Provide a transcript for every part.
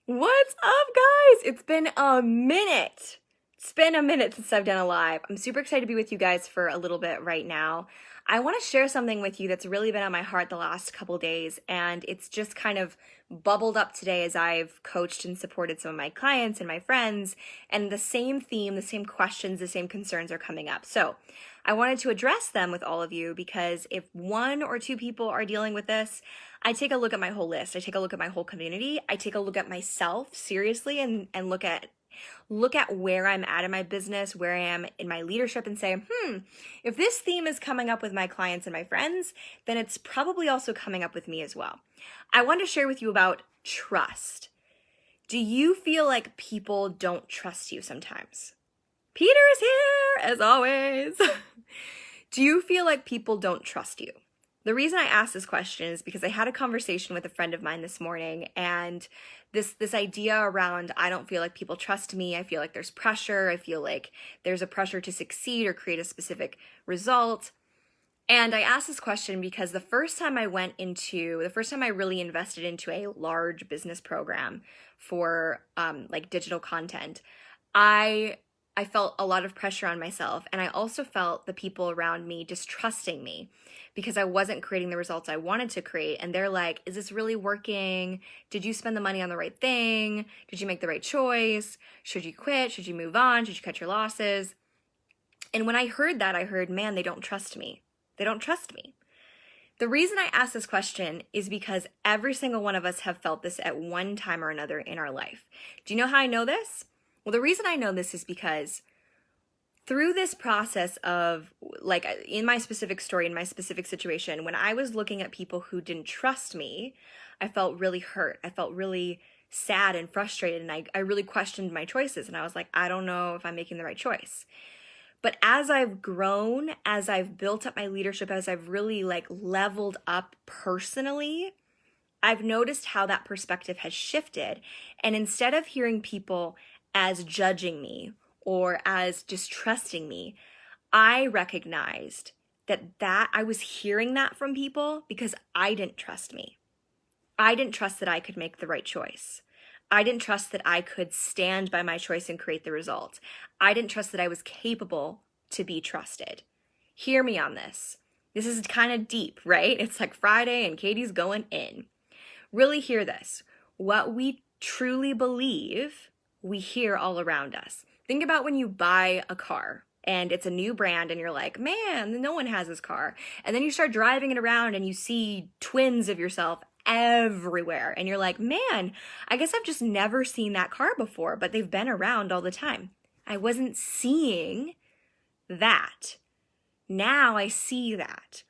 What's up, guys? It's been a minute. It's been a minute since I've done a live. I'm super excited to be with you guys for a little bit right now. I want to share something with you that's really been on my heart the last couple days, and it's just kind of bubbled up today as I've coached and supported some of my clients and my friends, and the same theme, the same questions, the same concerns are coming up. So I wanted to address them with all of you because if one or two people are dealing with this, I take a look at my whole list. I take a look at my whole community. I take a look at myself seriously and look at where I'm at in my business, where I am in my leadership, and say, if this theme is coming up with my clients and my friends, then it's probably also coming up with me as well. I want to share with you about trust. Do you feel like people don't trust you sometimes? Peter is here, as always. Do you feel like people don't trust you? The reason I asked this question is because I had a conversation with a friend of mine this morning, and this idea around I don't feel like people trust me, I feel like there's pressure, I feel like there's a pressure to succeed or create a specific result. And I asked this question because the first time I really invested into a large business program for like digital content, I felt a lot of pressure on myself, and I also felt the people around me distrusting me because I wasn't creating the results I wanted to create. And they're like, is this really working? Did you spend the money on the right thing? Did you make the right choice? Should you quit? Should you move on? Should you cut your losses? And when I heard that, I heard, man, they don't trust me. They don't trust me. The reason I ask this question is because every single one of us have felt this at one time or another in our life. Do you know how I know this? Well, the reason I know this is because through this process of, like, in my specific story, in my specific situation, when I was looking at people who didn't trust me, I felt really hurt. I felt really sad and frustrated, and I really questioned my choices, and I was like, I don't know if I'm making the right choice. But as I've grown, as I've built up my leadership, as I've really leveled up personally, I've noticed how that perspective has shifted. And instead of hearing people as judging me or as distrusting me, I recognized that I was hearing that from people because I didn't trust me. I didn't trust that I could make the right choice. I didn't trust that I could stand by my choice and create the result. I didn't trust that I was capable to be trusted. Hear me on this. This is kind of deep, right? It's like Friday and Katie's going in. Really hear this. What we truly believe, we hear all around us. Think about when you buy a car and it's a new brand and you're like, man, no one has this car. And then you start driving it around and you see twins of yourself everywhere. And you're like, man, I guess I've just never seen that car before, but they've been around all the time. I wasn't seeing that. Now I see that.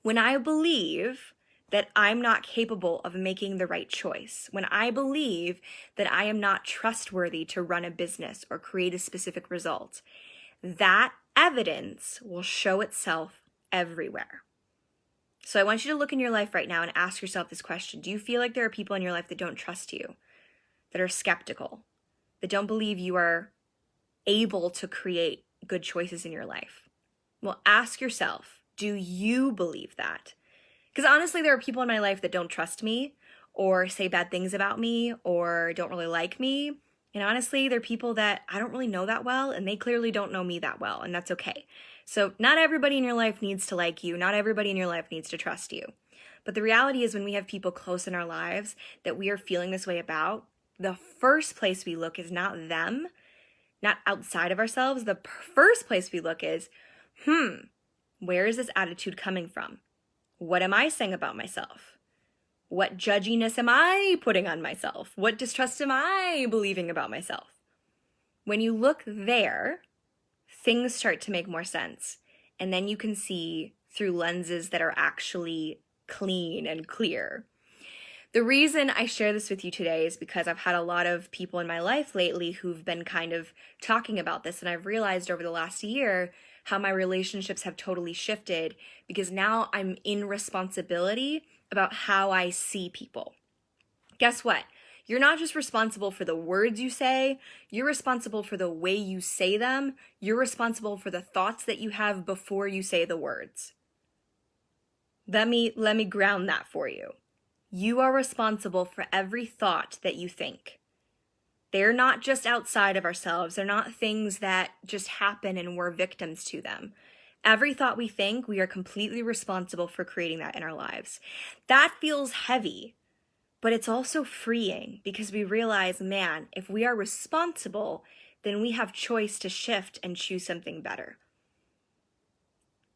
When I believe that I'm not capable of making the right choice, when I believe that I am not trustworthy to run a business or create a specific result, that evidence will show itself everywhere. So I want you to look in your life right now and ask yourself this question. Do you feel like there are people in your life that don't trust you, that are skeptical, that don't believe you are able to create good choices in your life? Well, ask yourself, do you believe that? Because honestly, there are people in my life that don't trust me or say bad things about me or don't really like me. And honestly, they're people that I don't really know that well, and they clearly don't know me that well, and that's okay. So not everybody in your life needs to like you. Not everybody in your life needs to trust you. But the reality is when we have people close in our lives that we are feeling this way about, the first place we look is not them, not outside of ourselves. The first place we look is, where is this attitude coming from? What am I saying about myself? What judginess am I putting on myself? What distrust am I believing about myself? When you look there, things start to make more sense. And then you can see through lenses that are actually clean and clear. The reason I share this with you today is because I've had a lot of people in my life lately who've been kind of talking about this. And I've realized over the last year how my relationships have totally shifted because now I'm in responsibility about how I see people. Guess what? You're not just responsible for the words you say, you're responsible for the way you say them, you're responsible for the thoughts that you have before you say the words. Let me ground that for you. You are responsible for every thought that you think. They're not just outside of ourselves. They're not things that just happen and we're victims to them. Every thought we think, we are completely responsible for creating that in our lives. That feels heavy, but it's also freeing because we realize, man, if we are responsible, then we have choice to shift and choose something better.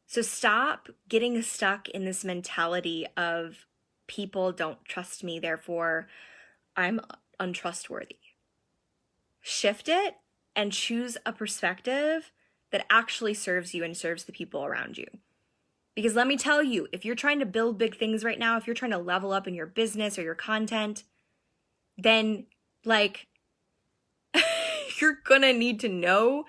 So stop getting stuck in this mentality of people don't trust me, therefore I'm untrustworthy. Shift it and choose a perspective that actually serves you and serves the people around you. Because let me tell you, if you're trying to build big things right now, if you're trying to level up in your business or your content, then you're gonna need to know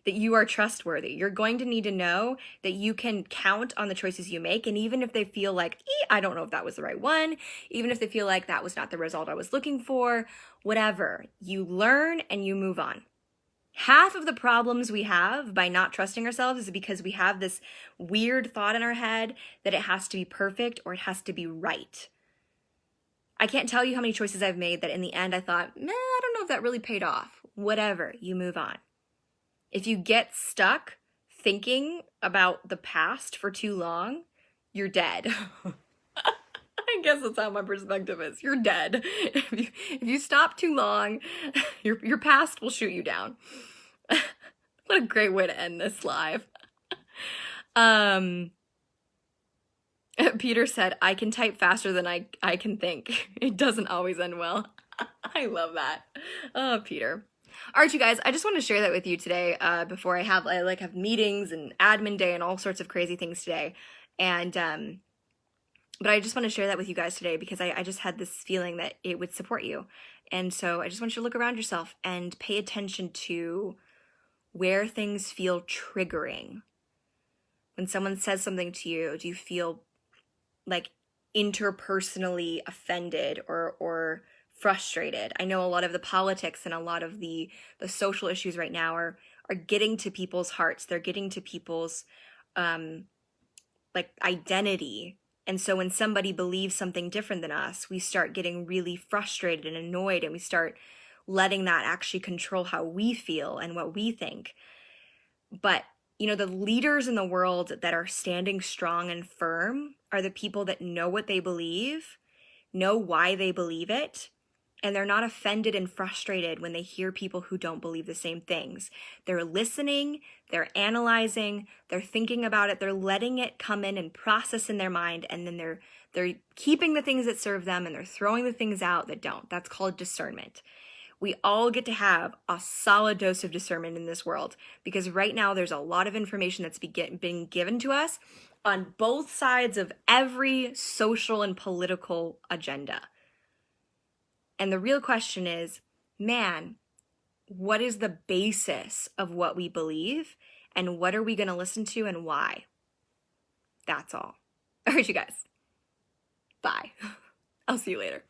that you are trustworthy. You're going to need to know that you can count on the choices you make. And even if they feel like, I don't know if that was the right one, even if they feel like that was not the result I was looking for, whatever, you learn and you move on. Half of the problems we have by not trusting ourselves is because we have this weird thought in our head that it has to be perfect or it has to be right. I can't tell you how many choices I've made that in the end I thought, I don't know if that really paid off. Whatever, you move on. If you get stuck thinking about the past for too long, you're dead. I guess that's how my perspective is. You're dead. If you stop too long, your past will shoot you down. What a great way to end this live. Peter said, I can type faster than I can think. It doesn't always end well. I love that. Oh, Peter. All right, you guys, I just want to share that with you today before I have meetings and admin day and all sorts of crazy things today. And but I just want to share that with you guys today because I just had this feeling that it would support you. And so I just want you to look around yourself and pay attention to where things feel triggering. When someone says something to you, do you feel like interpersonally offended or frustrated? I know a lot of the politics and a lot of the social issues right now are getting to people's hearts. They're getting to people's identity. And so when somebody believes something different than us, we start getting really frustrated and annoyed, and we start letting that actually control how we feel and what we think. But the leaders in the world that are standing strong and firm are the people that know what they believe, know why they believe it, and they're not offended and frustrated when they hear people who don't believe the same things. They're listening, they're analyzing, they're thinking about it, they're letting it come in and process in their mind, and then they're keeping the things that serve them and they're throwing the things out that don't. That's called discernment. We all get to have a solid dose of discernment in this world because right now there's a lot of information that's being given to us on both sides of every social and political agenda. And the real question is, man, what is the basis of what we believe and what are we going to listen to and why? That's all. All right, you guys. Bye. I'll see you later.